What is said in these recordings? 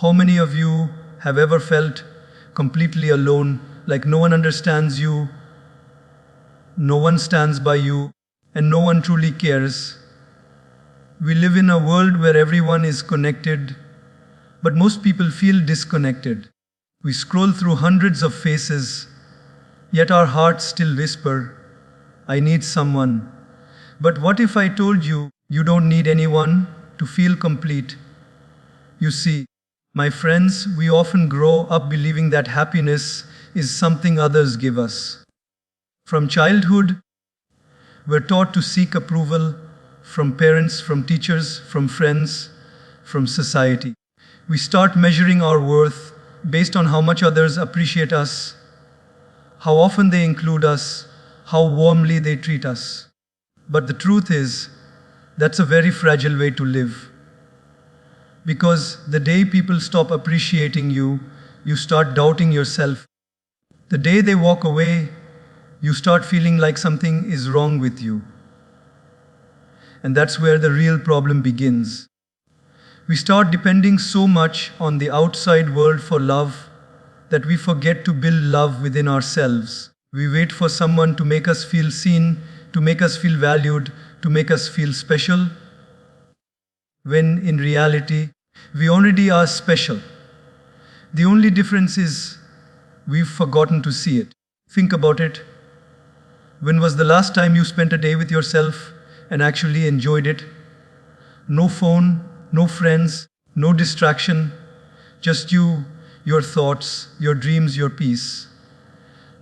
How many of you have ever felt completely alone, like no one understands you, no one stands by you, and no one truly cares? We live in a world where everyone is connected, but most people feel disconnected. We scroll through hundreds of faces, yet our hearts still whisper, I need someone. But what if I told you, you don't need anyone to feel complete? You see, my friends, we often grow up believing that happiness is something others give us. From childhood, we're taught to seek approval from parents, from teachers, from friends, from society. We start measuring our worth based on how much others appreciate us, how often they include us, how warmly they treat us. But the truth is, that's a very fragile way to live. Because the day people stop appreciating you, you start doubting yourself. The day they walk away, you start feeling like something is wrong with you. And that's where the real problem begins. We start depending so much on the outside world for love that we forget to build love within ourselves. We wait for someone to make us feel seen, to make us feel valued, to make us feel special, when in reality, we already are special. The only difference is we've forgotten to see it. Think about it. When was the last time you spent a day with yourself and actually enjoyed it? No phone, no friends, no distraction, just you, your thoughts, your dreams, your peace.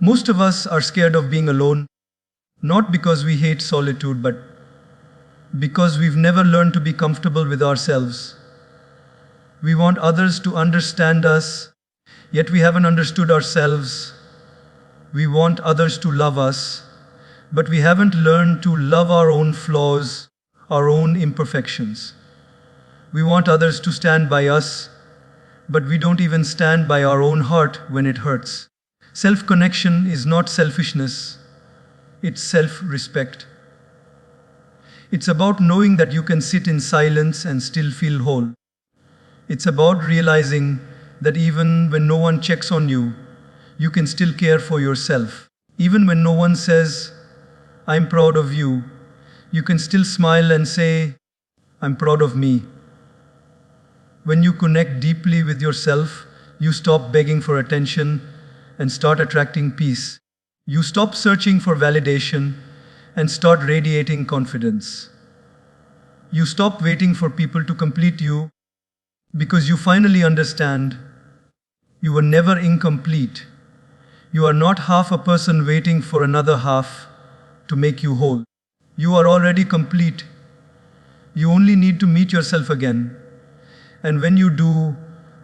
Most of us are scared of being alone, not because we hate solitude, but because we've never learned to be comfortable with ourselves. We want others to understand us, yet we haven't understood ourselves. We want others to love us, but we haven't learned to love our own flaws, our own imperfections. We want others to stand by us, but we don't even stand by our own heart when it hurts. Self-connection is not selfishness, it's self-respect. It's about knowing that you can sit in silence and still feel whole. It's about realizing that even when no one checks on you, you can still care for yourself. Even when no one says, I'm proud of you, you can still smile and say, I'm proud of me. When you connect deeply with yourself, you stop begging for attention and start attracting peace. You stop searching for validation and start radiating confidence. You stop waiting for people to complete you because you finally understand you were never incomplete. You are not half a person waiting for another half to make you whole. You are already complete. You only need to meet yourself again. And when you do,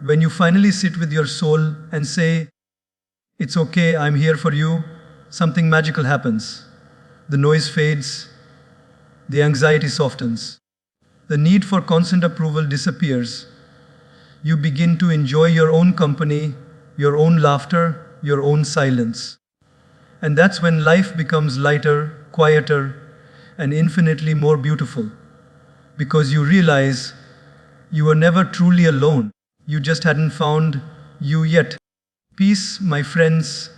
when you finally sit with your soul and say, it's okay, I'm here for you, something magical happens. The noise fades, the anxiety softens, the need for constant approval disappears. You begin to enjoy your own company, your own laughter, your own silence. And that's when life becomes lighter, quieter, and infinitely more beautiful. Because you realize you were never truly alone. You just hadn't found you yet. Peace, my friends,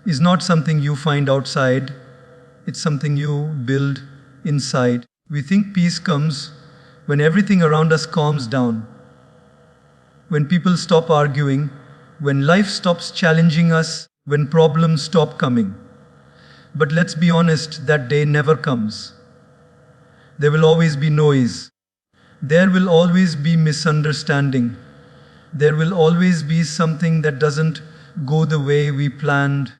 is not something you find outside. It's something you build inside. We think peace comes when everything around us calms down. When people stop arguing, when life stops challenging us, when problems stop coming. But let's be honest, that day never comes. There will always be noise. There will always be misunderstanding. There will always be something that doesn't go the way we planned.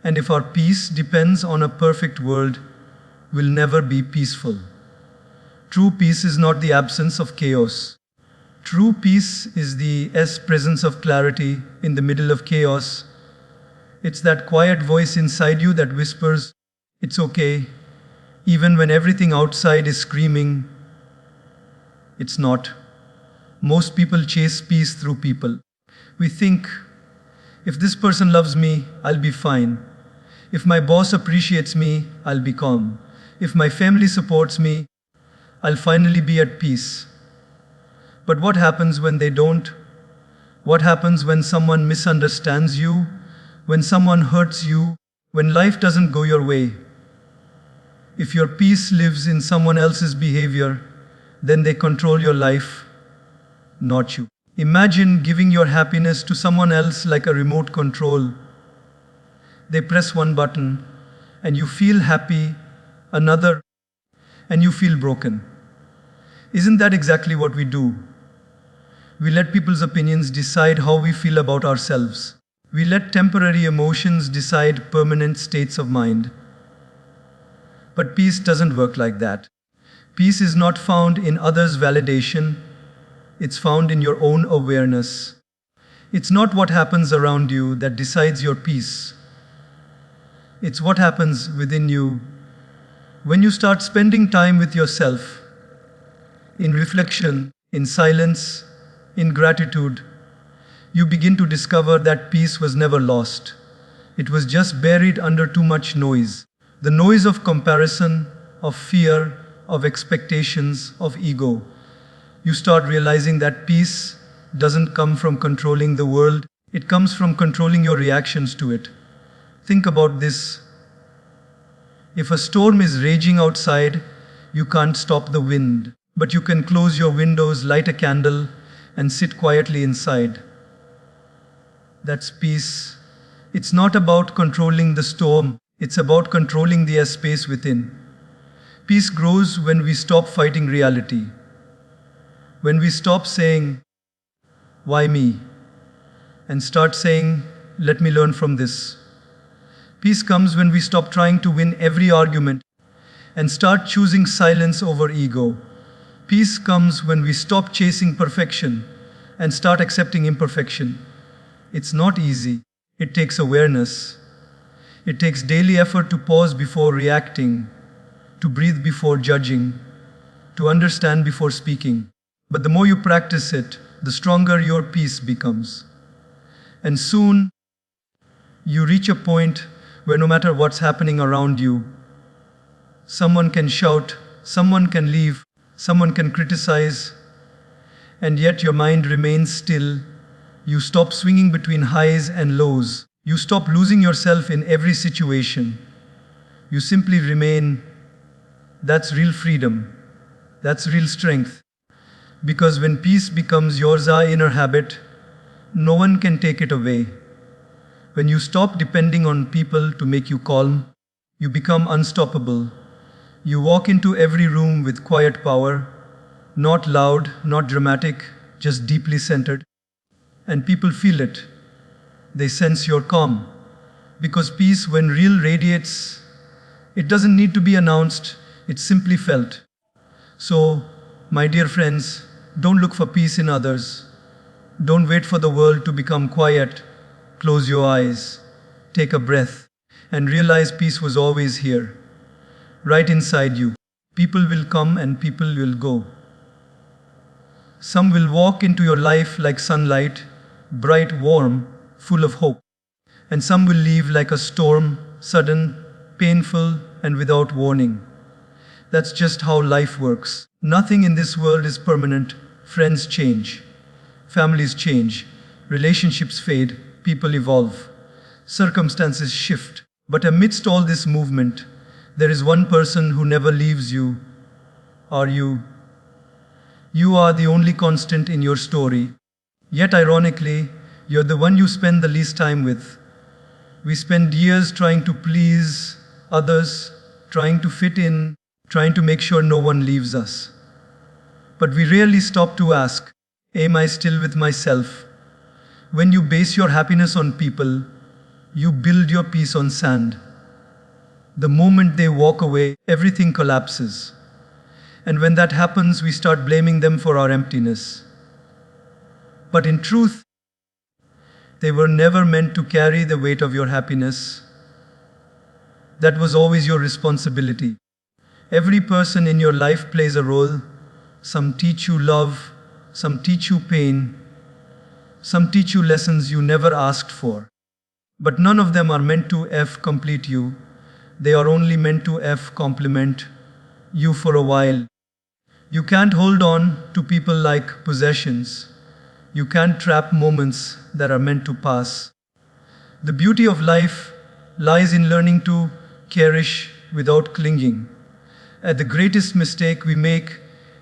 And if our peace depends on a perfect world, we'll never be peaceful. True peace is not the absence of chaos. True peace is the presence of clarity in the middle of chaos. It's that quiet voice inside you that whispers, it's okay, even when everything outside is screaming, it's not. Most people chase peace through people. We think, if this person loves me, I'll be fine. If my boss appreciates me, I'll be calm. If my family supports me, I'll finally be at peace. But what happens when they don't? What happens when someone misunderstands you, when someone hurts you, when life doesn't go your way? If your peace lives in someone else's behavior, then they control your life, not you. Imagine giving your happiness to someone else like a remote control. They press one button, and you feel happy, another, and you feel broken. Isn't that exactly what we do? We let people's opinions decide how we feel about ourselves. We let temporary emotions decide permanent states of mind. But peace doesn't work like that. Peace is not found in others' validation, it's found in your own awareness. It's not what happens around you that decides your peace. It's what happens within you. When you start spending time with yourself, in reflection, in silence, in gratitude, you begin to discover that peace was never lost. It was just buried under too much noise. The noise of comparison, of fear, of expectations, of ego. You start realizing that peace doesn't come from controlling the world, it comes from controlling your reactions to it. Think about this. If a storm is raging outside, you can't stop the wind, but you can close your windows, light a candle, and sit quietly inside. That's peace. It's not about controlling the storm, it's about controlling the space within. Peace grows when we stop fighting reality. When we stop saying, "Why me?" and start saying, "Let me learn from this." Peace comes when we stop trying to win every argument and start choosing silence over ego. Peace comes when we stop chasing perfection and start accepting imperfection. It's not easy. It takes awareness. It takes daily effort to pause before reacting, to breathe before judging, to understand before speaking. But the more you practice it, the stronger your peace becomes. And soon, you reach a point where no matter what's happening around you, someone can shout, someone can leave, someone can criticize, and yet your mind remains still. You stop swinging between highs and lows. You stop losing yourself in every situation. You simply remain. That's real freedom. That's real strength. Because when peace becomes yours, our inner habit, no one can take it away. When you stop depending on people to make you calm, you become unstoppable. You walk into every room with quiet power, not loud, not dramatic, just deeply centered. And people feel it. They sense your calm. Because peace, when real, radiates, it doesn't need to be announced, it's simply felt. So, my dear friends, don't look for peace in others. Don't wait for the world to become quiet. Close your eyes, take a breath, and realize peace was always here, right inside you. People will come and people will go. Some will walk into your life like sunlight, bright, warm, full of hope. And some will leave like a storm, sudden, painful, and without warning. That's just how life works. Nothing in this world is permanent. Friends change. Families change. Relationships fade. People evolve. Circumstances shift. But amidst all this movement, there is one person who never leaves you. Are you? You are the only constant in your story. Yet ironically, you're the one you spend the least time with. We spend years trying to please others, trying to fit in, trying to make sure no one leaves us. But we rarely stop to ask, am I still with myself? When you base your happiness on people, you build your peace on sand. The moment they walk away, everything collapses. And when that happens, we start blaming them for our emptiness. But in truth, they were never meant to carry the weight of your happiness. That was always your responsibility. Every person in your life plays a role. Some teach you love, some teach you pain, some teach you lessons you never asked for. But none of them are meant to complete you. They are only meant to complement you for a while. You can't hold on to people like possessions. You can't trap moments that are meant to pass. The beauty of life lies in learning to cherish without clinging. The greatest mistake we make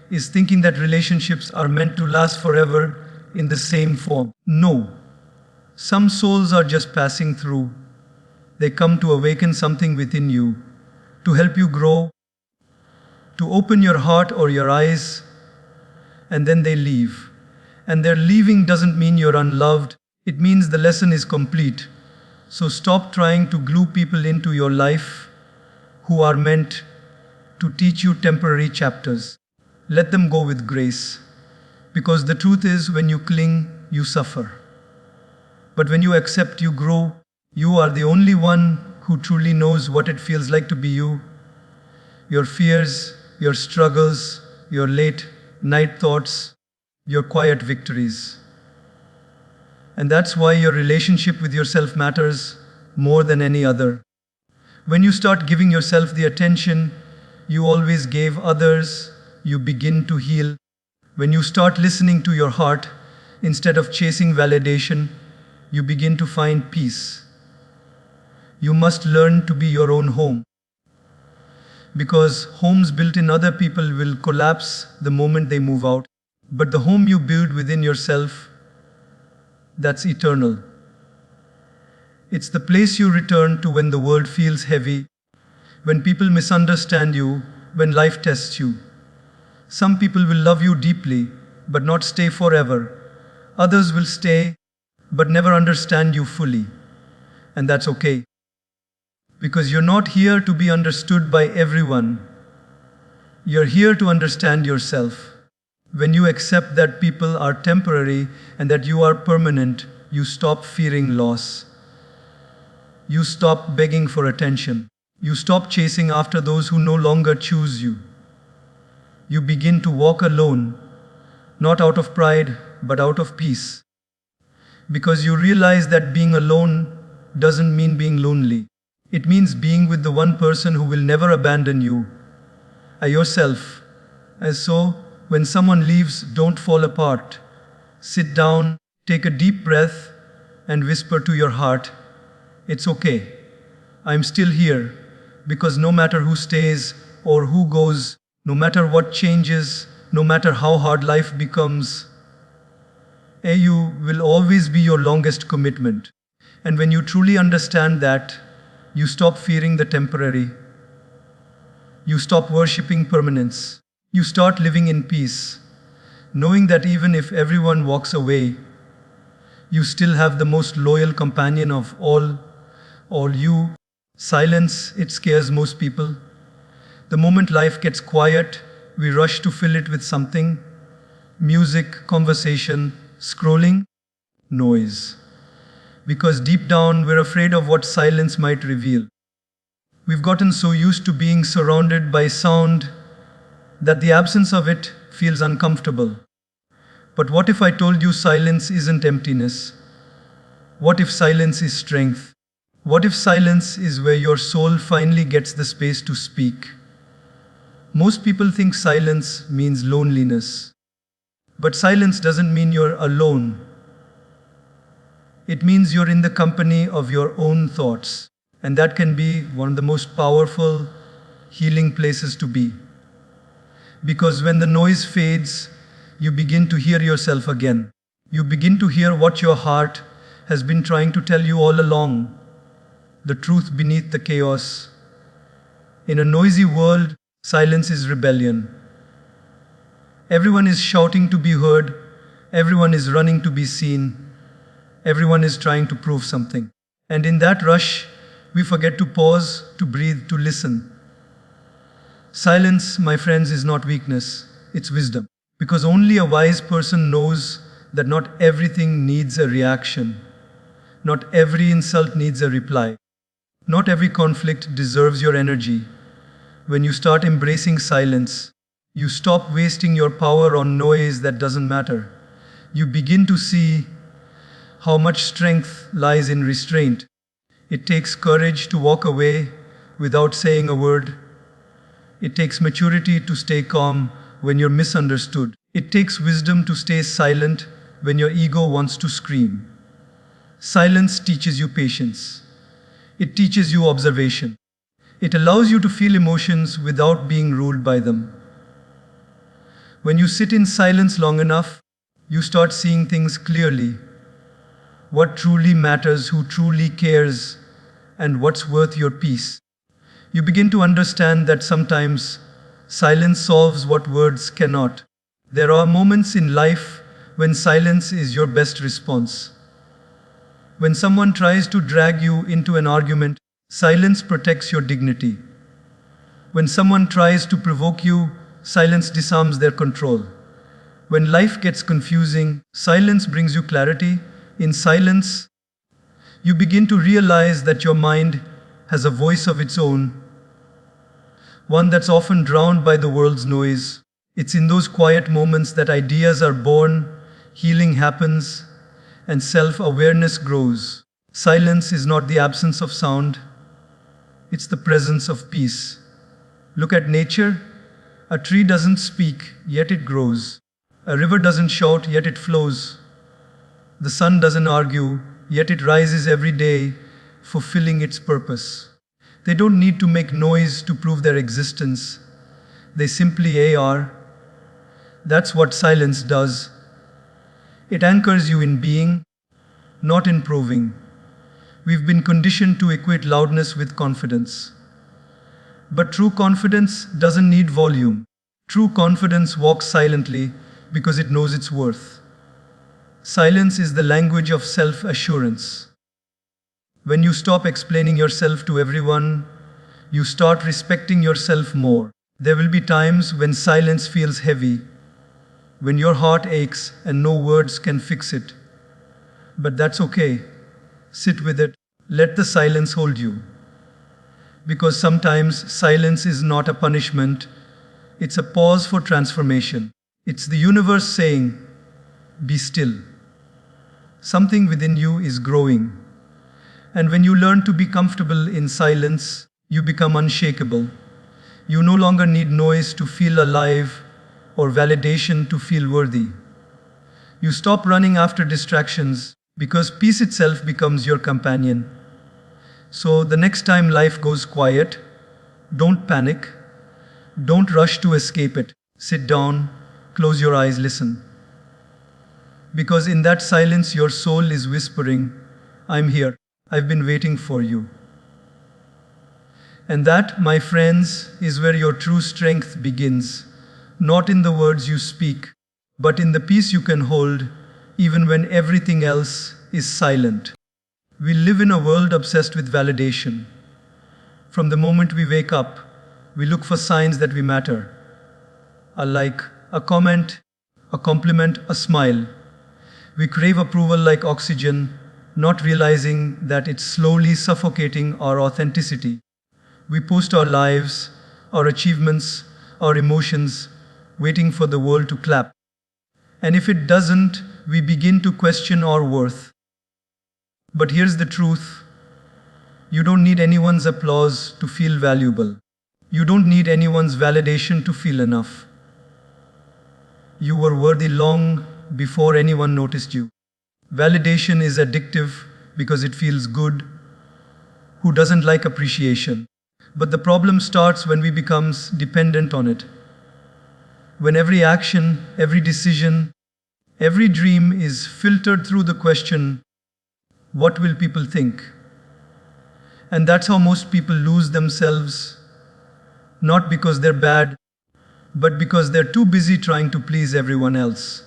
is thinking that relationships are meant to last forever in the same form. No. Some souls are just passing through. They come to awaken something within you, to help you grow, to open your heart or your eyes, and then they leave. And their leaving doesn't mean you're unloved, it means the lesson is complete. So stop trying to glue people into your life who are meant to teach you temporary chapters. Let them go with grace. Because the truth is, when you cling, you suffer. But when you accept, you grow. You are the only one who truly knows what it feels like to be you. Your fears, your struggles, your late night thoughts, your quiet victories. And that's why your relationship with yourself matters more than any other. When you start giving yourself the attention you always gave others, you begin to heal. When you start listening to your heart instead of chasing validation, you begin to find peace. You must learn to be your own home. Because homes built in other people will collapse the moment they move out. But the home you build within yourself, that's eternal. It's the place you return to when the world feels heavy, when people misunderstand you, when life tests you. Some people will love you deeply, but not stay forever. Others will stay, but never understand you fully. And that's okay. Because you're not here to be understood by everyone. You're here to understand yourself. When you accept that people are temporary and that you are permanent, you stop fearing loss. You stop begging for attention. You stop chasing after those who no longer choose you. You begin to walk alone, not out of pride, but out of peace. Because you realize that being alone doesn't mean being lonely. It means being with the one person who will never abandon you, yourself. And so, when someone leaves, don't fall apart. Sit down, take a deep breath, and whisper to your heart, "It's okay. I'm still here." Because no matter who stays or who goes, no matter what changes, no matter how hard life becomes, you will always be your longest commitment. And when you truly understand that, you stop fearing the temporary. You stop worshipping permanence. You start living in peace, knowing that even if everyone walks away, you still have the most loyal companion of all you. Silence, it scares most people. The moment life gets quiet, we rush to fill it with something: music, conversation, scrolling, noise. Because deep down, we're afraid of what silence might reveal. We've gotten so used to being surrounded by sound that the absence of it feels uncomfortable. But what if I told you silence isn't emptiness? What if silence is strength? What if silence is where your soul finally gets the space to speak? Most people think silence means loneliness. But silence doesn't mean you're alone. It means you're in the company of your own thoughts. And that can be one of the most powerful, healing places to be. Because when the noise fades, you begin to hear yourself again. You begin to hear what your heart has been trying to tell you all along. The truth beneath the chaos. In a noisy world, silence is rebellion. Everyone is shouting to be heard. Everyone is running to be seen. Everyone is trying to prove something. And in that rush, we forget to pause, to breathe, to listen. Silence, my friends, is not weakness, it's wisdom. Because only a wise person knows that not everything needs a reaction. Not every insult needs a reply. Not every conflict deserves your energy. When you start embracing silence, you stop wasting your power on noise that doesn't matter. You begin to see how much strength lies in restraint. It takes courage to walk away without saying a word. It takes maturity to stay calm when you're misunderstood. It takes wisdom to stay silent when your ego wants to scream. Silence teaches you patience. It teaches you observation. It allows you to feel emotions without being ruled by them. When you sit in silence long enough, you start seeing things clearly. What truly matters, who truly cares, and what's worth your peace. You begin to understand that sometimes silence solves what words cannot. There are moments in life when silence is your best response. When someone tries to drag you into an argument, silence protects your dignity. When someone tries to provoke you, silence disarms their control. When life gets confusing, silence brings you clarity. In silence, you begin to realize that your mind has a voice of its own, one that's often drowned by the world's noise. It's in those quiet moments that ideas are born, healing happens, and self-awareness grows. Silence is not the absence of sound, it's the presence of peace. Look at nature. A tree doesn't speak, yet it grows. A river doesn't shout, yet it flows. The sun doesn't argue, yet it rises every day, fulfilling its purpose. They don't need to make noise to prove their existence. They simply are. That's what silence does. It anchors you in being, not in proving. We've been conditioned to equate loudness with confidence. But true confidence doesn't need volume. True confidence walks silently because it knows its worth. Silence is the language of self-assurance. When you stop explaining yourself to everyone, you start respecting yourself more. There will be times when silence feels heavy, when your heart aches and no words can fix it. But that's okay. Sit with it. Let the silence hold you. Because sometimes silence is not a punishment, it's a pause for transformation. It's the universe saying, be still. Something within you is growing. And when you learn to be comfortable in silence, you become unshakable. You no longer need noise to feel alive or validation to feel worthy. You stop running after distractions because peace itself becomes your companion. So the next time life goes quiet, don't panic. Don't rush to escape it. Sit down, close your eyes, listen. Because in that silence, your soul is whispering, I'm here. I've been waiting for you. And that, my friends, is where your true strength begins. Not in the words you speak, but in the peace you can hold, even when everything else is silent. We live in a world obsessed with validation. From the moment we wake up, we look for signs that we matter. A like, a comment, a compliment, a smile. We crave approval like oxygen, not realizing that it's slowly suffocating our authenticity. We post our lives, our achievements, our emotions, waiting for the world to clap. And if it doesn't, we begin to question our worth. But here's the truth. You don't need anyone's applause to feel valuable. You don't need anyone's validation to feel enough. You were worthy long before anyone noticed you. Validation is addictive because it feels good. Who doesn't like appreciation? But the problem starts when we become dependent on it. When every action, every decision, every dream is filtered through the question, what will people think? And that's how most people lose themselves, not because they're bad, but because they're too busy trying to please everyone else.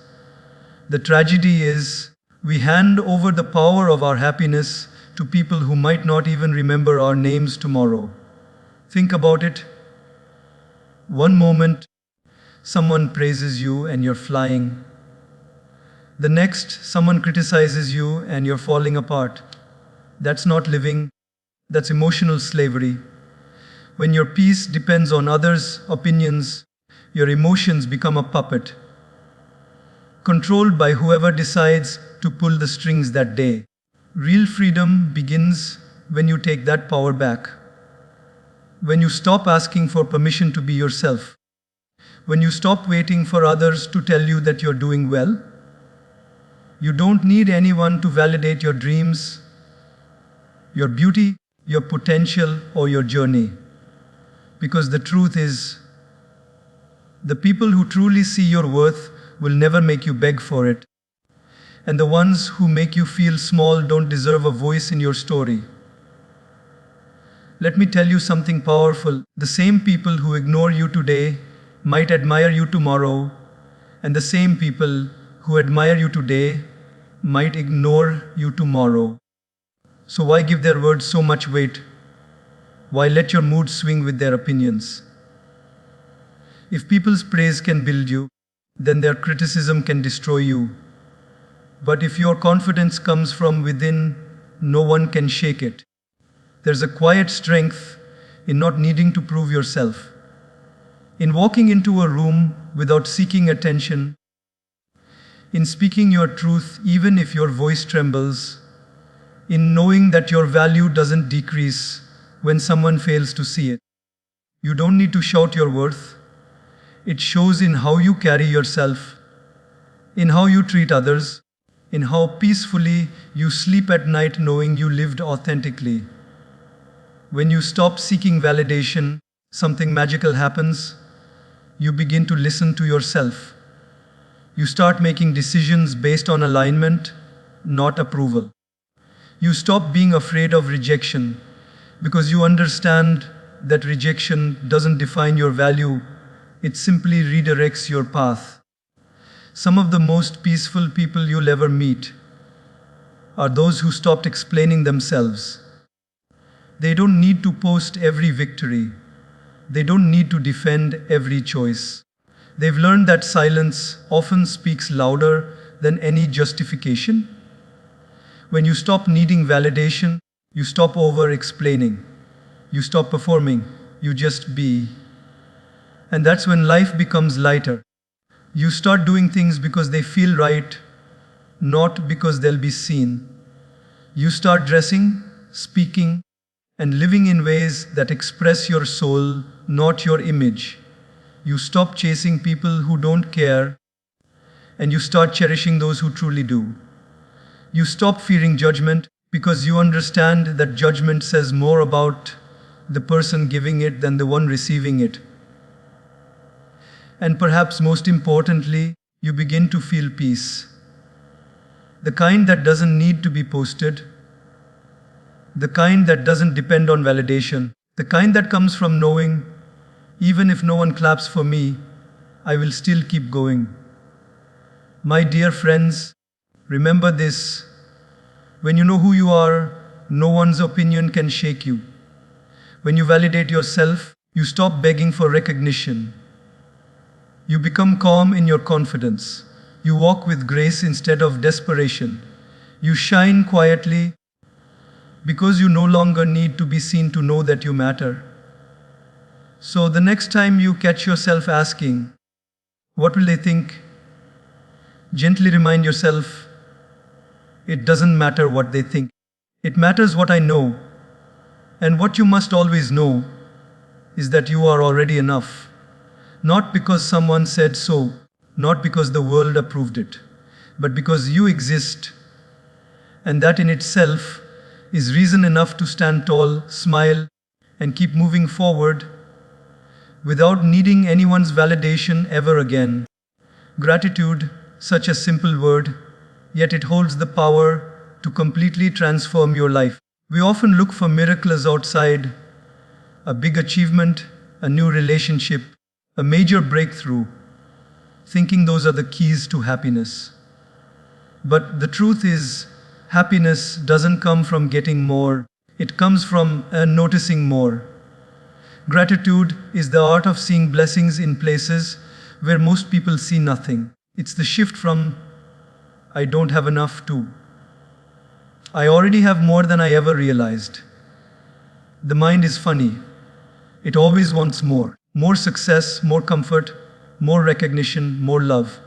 The tragedy is, we hand over the power of our happiness to people who might not even remember our names tomorrow. Think about it. One moment, someone praises you and you're flying. The next, someone criticizes you and you're falling apart. That's not living. That's emotional slavery. When your peace depends on others' opinions, your emotions become a puppet, controlled by whoever decides to pull the strings that day. Real freedom begins when you take that power back. When you stop asking for permission to be yourself. When you stop waiting for others to tell you that you're doing well. You don't need anyone to validate your dreams, your beauty, your potential, or your journey. Because the truth is, the people who truly see your worth will never make you beg for it. And the ones who make you feel small don't deserve a voice in your story. Let me tell you something powerful. The same people who ignore you today might admire you tomorrow, and the same people who admire you today might ignore you tomorrow. So why give their words so much weight? Why let your mood swing with their opinions? If people's praise can build you, then their criticism can destroy you. But if your confidence comes from within, no one can shake it. There's a quiet strength in not needing to prove yourself, in walking into a room without seeking attention, in speaking your truth even if your voice trembles, in knowing that your value doesn't decrease when someone fails to see it. You don't need to shout your worth. It shows in how you carry yourself, in how you treat others, in how peacefully you sleep at night knowing you lived authentically. When you stop seeking validation, something magical happens. You begin to listen to yourself. You start making decisions based on alignment, not approval. You stop being afraid of rejection because you understand that rejection doesn't define your value, it simply redirects your path. Some of the most peaceful people you'll ever meet are those who stopped explaining themselves. They don't need to post every victory. They don't need to defend every choice. They've learned that silence often speaks louder than any justification. When you stop needing validation, you stop over-explaining. You stop performing. You just be. And that's when life becomes lighter. You start doing things because they feel right, not because they'll be seen. You start dressing, speaking, and living in ways that express your soul, not your image. You stop chasing people who don't care, and you start cherishing those who truly do. You stop fearing judgment because you understand that judgment says more about the person giving it than the one receiving it. And perhaps most importantly, you begin to feel peace. The kind that doesn't need to be posted, the kind that doesn't depend on validation, the kind that comes from knowing, even if no one claps for me, I will still keep going. My dear friends, remember this. When you know who you are, no one's opinion can shake you. When you validate yourself, you stop begging for recognition. You become calm in your confidence. You walk with grace instead of desperation. You shine quietly because you no longer need to be seen to know that you matter. So the next time you catch yourself asking, what will they think? Gently remind yourself, it doesn't matter what they think. It matters what I know. And what you must always know is that you are already enough. Not because someone said so, not because the world approved it, but because you exist. And that in itself is reason enough to stand tall, smile, and keep moving forward without needing anyone's validation ever again. Gratitude, such a simple word, yet it holds the power to completely transform your life. We often look for miracles outside, a big achievement, a new relationship, a major breakthrough, thinking those are the keys to happiness. But the truth is, happiness doesn't come from getting more, it comes from noticing more. Gratitude is the art of seeing blessings in places where most people see nothing. It's the shift from, I don't have enough to, I already have more than I ever realized. The mind is funny. It always wants more. More success, more comfort, more recognition, more love.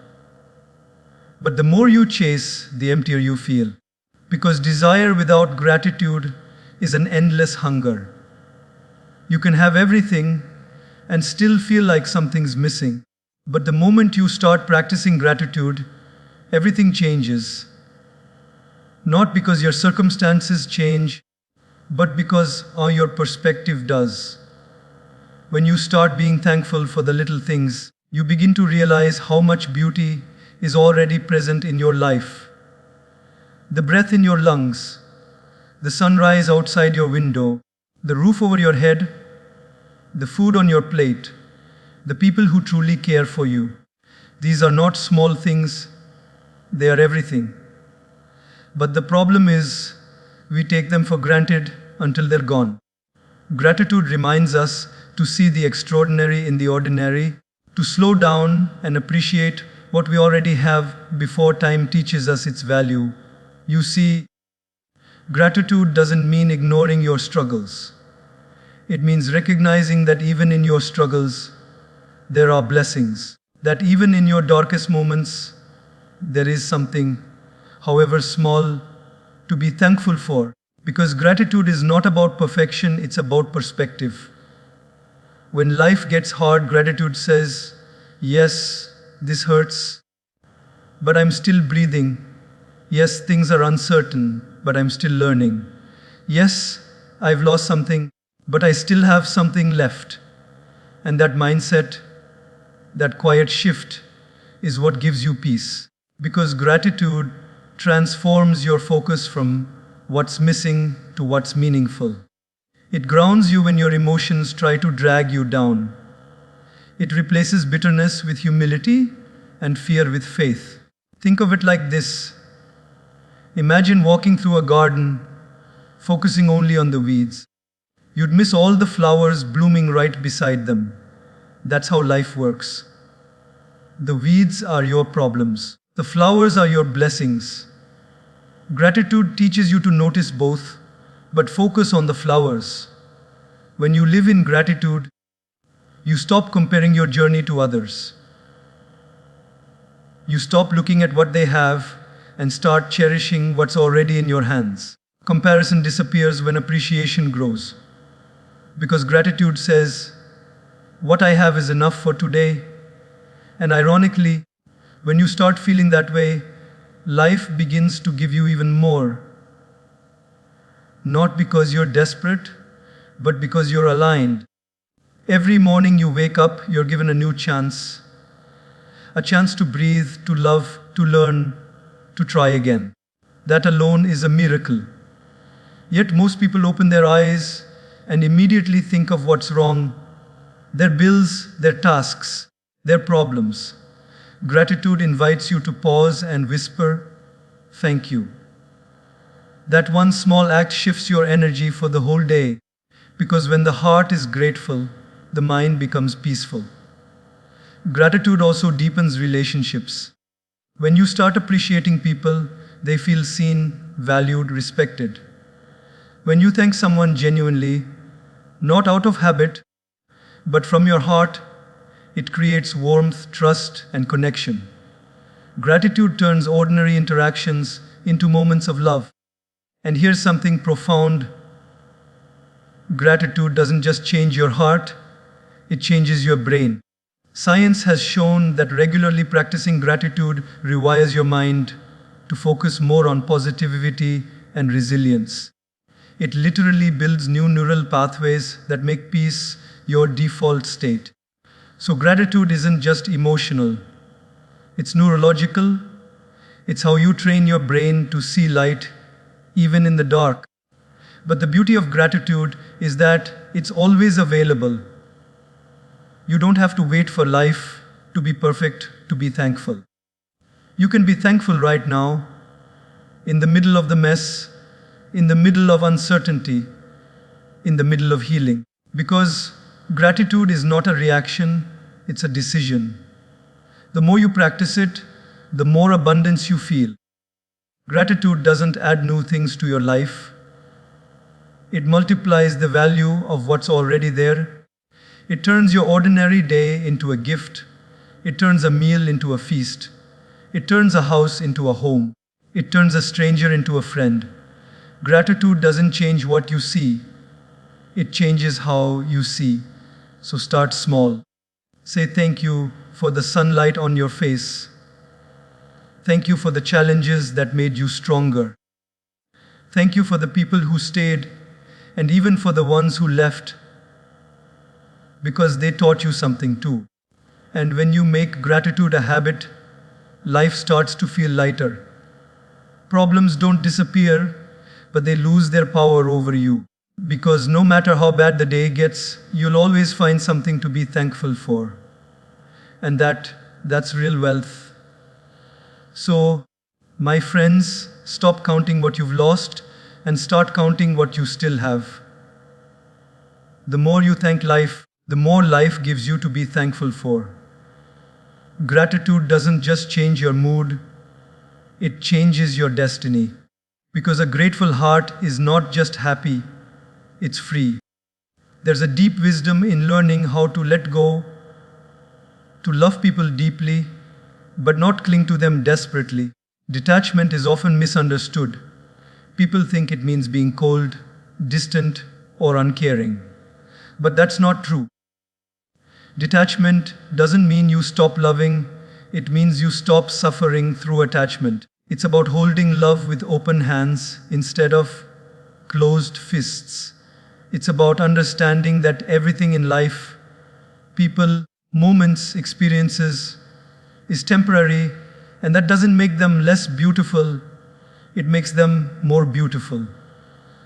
But the more you chase, the emptier you feel. Because desire without gratitude is an endless hunger. You can have everything and still feel like something's missing. But the moment you start practicing gratitude, everything changes. Not because your circumstances change, but because your perspective does. When you start being thankful for the little things, you begin to realize how much beauty is already present in your life. The breath in your lungs, the sunrise outside your window, the roof over your head, the food on your plate, the people who truly care for you. These are not small things, they are everything. But the problem is, we take them for granted until they're gone. Gratitude reminds us to see the extraordinary in the ordinary, to slow down and appreciate what we already have before time teaches us its value. You see, gratitude doesn't mean ignoring your struggles. It means recognizing that even in your struggles, there are blessings. That even in your darkest moments, there is something, however small, to be thankful for. Because gratitude is not about perfection, it's about perspective. When life gets hard, gratitude says, yes, this hurts, but I'm still breathing. Yes, things are uncertain, but I'm still learning. Yes, I've lost something, but I still have something left. And that mindset, that quiet shift, is what gives you peace. Because gratitude transforms your focus from what's missing to what's meaningful. It grounds you when your emotions try to drag you down. It replaces bitterness with humility and fear with faith. Think of it like this. Imagine walking through a garden, focusing only on the weeds. You'd miss all the flowers blooming right beside them. That's how life works. The weeds are your problems. The flowers are your blessings. Gratitude teaches you to notice both, but focus on the flowers. When you live in gratitude, you stop comparing your journey to others. You stop looking at what they have and start cherishing what's already in your hands. Comparison disappears when appreciation grows. Because gratitude says, what I have is enough for today. And ironically, when you start feeling that way, life begins to give you even more. Not because you're desperate, but because you're aligned. Every morning you wake up, you're given a new chance. A chance to breathe, to love, to learn, to try again. That alone is a miracle. Yet most people open their eyes and immediately think of what's wrong, their bills, their tasks, their problems. Gratitude invites you to pause and whisper, thank you. That one small act shifts your energy for the whole day, because when the heart is grateful, the mind becomes peaceful. Gratitude also deepens relationships. When you start appreciating people, they feel seen, valued, respected. When you thank someone genuinely, not out of habit, but from your heart, it creates warmth, trust, and connection. Gratitude turns ordinary interactions into moments of love. And here's something profound. Gratitude doesn't just change your heart, it changes your brain. Science has shown that regularly practicing gratitude rewires your mind to focus more on positivity and resilience. It literally builds new neural pathways that make peace your default state. So gratitude isn't just emotional, it's neurological. It's how you train your brain to see light even in the dark. But the beauty of gratitude is that it's always available. You don't have to wait for life to be perfect to be thankful. You can be thankful right now, in the middle of the mess, in the middle of uncertainty, in the middle of healing. Because gratitude is not a reaction, it's a decision. The more you practice it, the more abundance you feel. Gratitude doesn't add new things to your life. It multiplies the value of what's already there. It turns your ordinary day into a gift. It turns a meal into a feast. It turns a house into a home. It turns a stranger into a friend. Gratitude doesn't change what you see. It changes how you see. So start small. Say thank you for the sunlight on your face. Thank you for the challenges that made you stronger. Thank you for the people who stayed, and even for the ones who left, because they taught you something too. And when you make gratitude a habit, life starts to feel lighter. Problems don't disappear, but they lose their power over you. Because no matter how bad the day gets, you'll always find something to be thankful for. And that's real wealth. So, my friends, stop counting what you've lost and start counting what you still have. The more you thank life, the more life gives you to be thankful for. Gratitude doesn't just change your mood, it changes your destiny. Because a grateful heart is not just happy, it's free. There's a deep wisdom in learning how to let go, to love people deeply, but not cling to them desperately. Detachment is often misunderstood. People think it means being cold, distant, or uncaring. But that's not true. Detachment doesn't mean you stop loving, it means you stop suffering through attachment. It's about holding love with open hands instead of closed fists. It's about understanding that everything in life, people, moments, experiences, is temporary, and that doesn't make them less beautiful, it makes them more beautiful.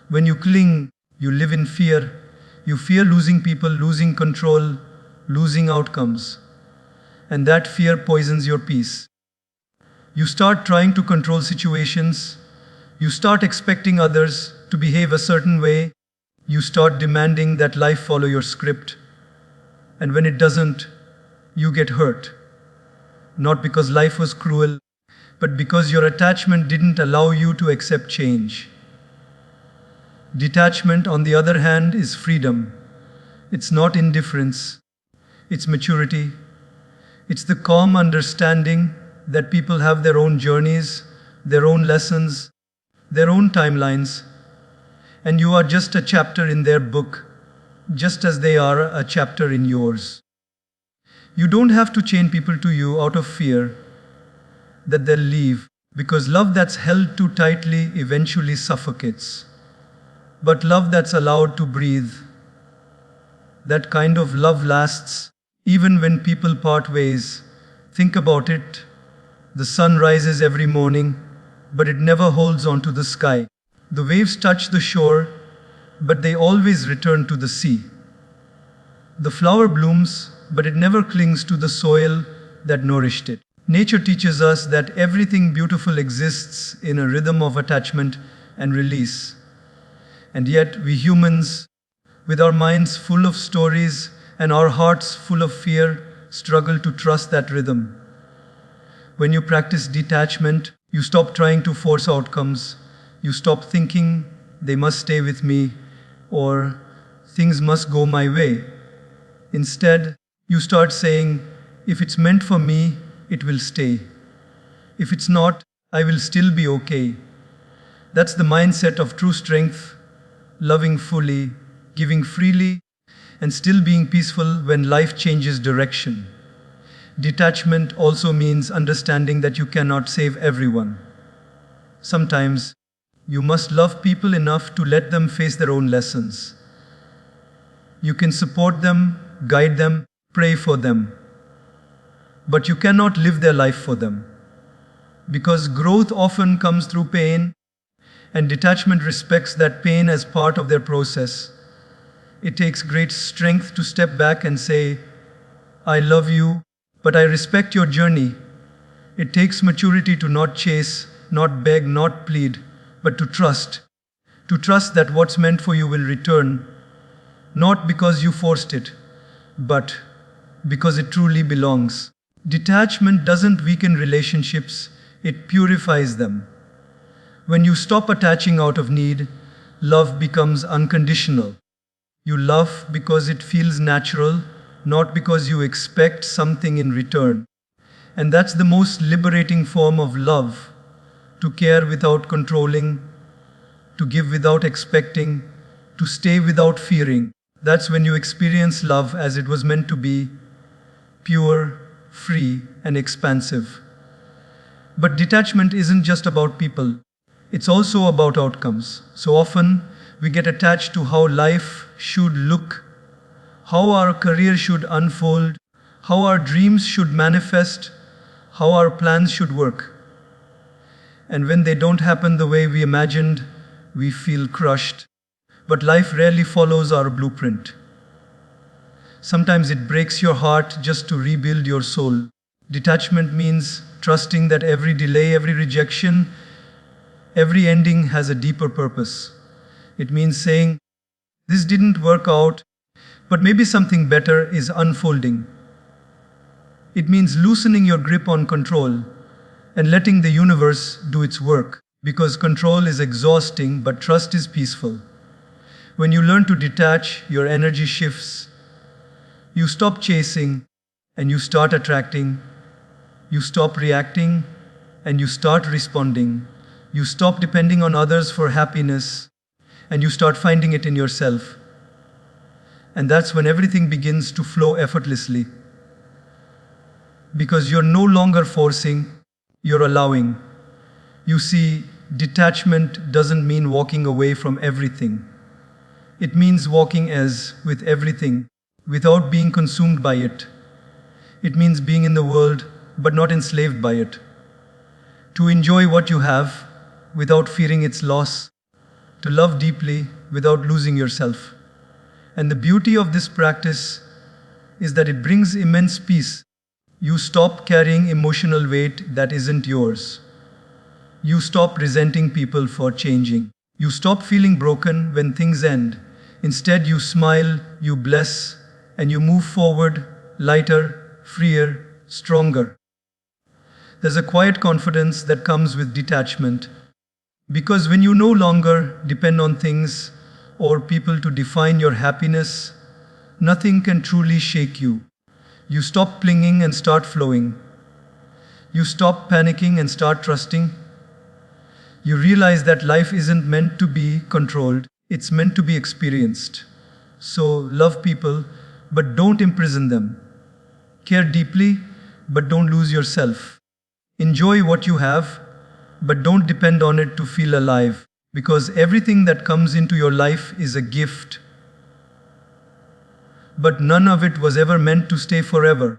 When you cling, you live in fear. You fear losing people, losing control, losing outcomes. And that fear poisons your peace. You start trying to control situations. You start expecting others to behave a certain way. You start demanding that life follow your script. And when it doesn't, you get hurt. Not because life was cruel, but because your attachment didn't allow you to accept change. Detachment, on the other hand, is freedom. It's not indifference. It's maturity. It's the calm understanding that people have their own journeys, their own lessons, their own timelines, and you are just a chapter in their book, just as they are a chapter in yours. You don't have to chain people to you out of fear that they'll leave, because love that's held too tightly eventually suffocates. But love that's allowed to breathe, that kind of love lasts even when people part ways. Think about it. The sun rises every morning, but it never holds onto the sky. The waves touch the shore, but they always return to the sea. The flower blooms, but it never clings to the soil that nourished it. Nature teaches us that everything beautiful exists in a rhythm of attachment and release. And yet we humans, with our minds full of stories and our hearts full of fear, struggle to trust that rhythm. When you practice detachment, you stop trying to force outcomes. You stop thinking, they must stay with me, or things must go my way. Instead, you start saying, if it's meant for me, it will stay. If it's not, I will still be okay. That's the mindset of true strength, loving fully, giving freely, and still being peaceful when life changes direction. Detachment also means understanding that you cannot save everyone. Sometimes, you must love people enough to let them face their own lessons. You can support them, guide them, pray for them. But you cannot live their life for them. Because growth often comes through pain, and detachment respects that pain as part of their process. It takes great strength to step back and say, I love you, but I respect your journey. It takes maturity to not chase, not beg, not plead, but to trust. To trust that what's meant for you will return, not because you forced it, but because it truly belongs. Detachment doesn't weaken relationships, it purifies them. When you stop attaching out of need, love becomes unconditional. You love because it feels natural, not because you expect something in return. And that's the most liberating form of love, to care without controlling, to give without expecting, to stay without fearing. That's when you experience love as it was meant to be, pure, free, and expansive. But detachment isn't just about people. It's also about outcomes. So often we get attached to how life should look, how our career should unfold, how our dreams should manifest, how our plans should work. And when they don't happen the way we imagined, we feel crushed. But life rarely follows our blueprint. Sometimes it breaks your heart just to rebuild your soul. Detachment means trusting that every delay, every rejection, every ending has a deeper purpose. It means saying, "This didn't work out, but maybe something better is unfolding." It means loosening your grip on control and letting the universe do its work, because control is exhausting, but trust is peaceful. When you learn to detach, your energy shifts. You stop chasing and you start attracting. You stop reacting and you start responding. You stop depending on others for happiness and you start finding it in yourself. And that's when everything begins to flow effortlessly. Because you're no longer forcing, you're allowing. You see, detachment doesn't mean walking away from everything. It means walking as with everything, without being consumed by it. It means being in the world, but not enslaved by it. To enjoy what you have, without fearing its loss. To love deeply, without losing yourself. And the beauty of this practice is that it brings immense peace. You stop carrying emotional weight that isn't yours. You stop resenting people for changing. You stop feeling broken when things end. Instead, you smile, you bless, and you move forward, lighter, freer, stronger. There's a quiet confidence that comes with detachment. Because when you no longer depend on things or people to define your happiness, nothing can truly shake you. You stop clinging and start flowing. You stop panicking and start trusting. You realize that life isn't meant to be controlled, it's meant to be experienced. So love people, but don't imprison them. Care deeply, but don't lose yourself. Enjoy what you have, but don't depend on it to feel alive. Because everything that comes into your life is a gift. But none of it was ever meant to stay forever.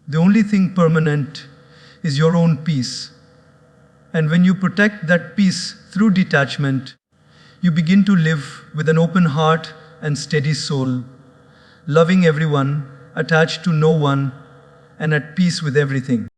The only thing permanent is your own peace. And when you protect that peace through detachment, you begin to live with an open heart and steady soul, loving everyone, attached to no one, and at peace with everything.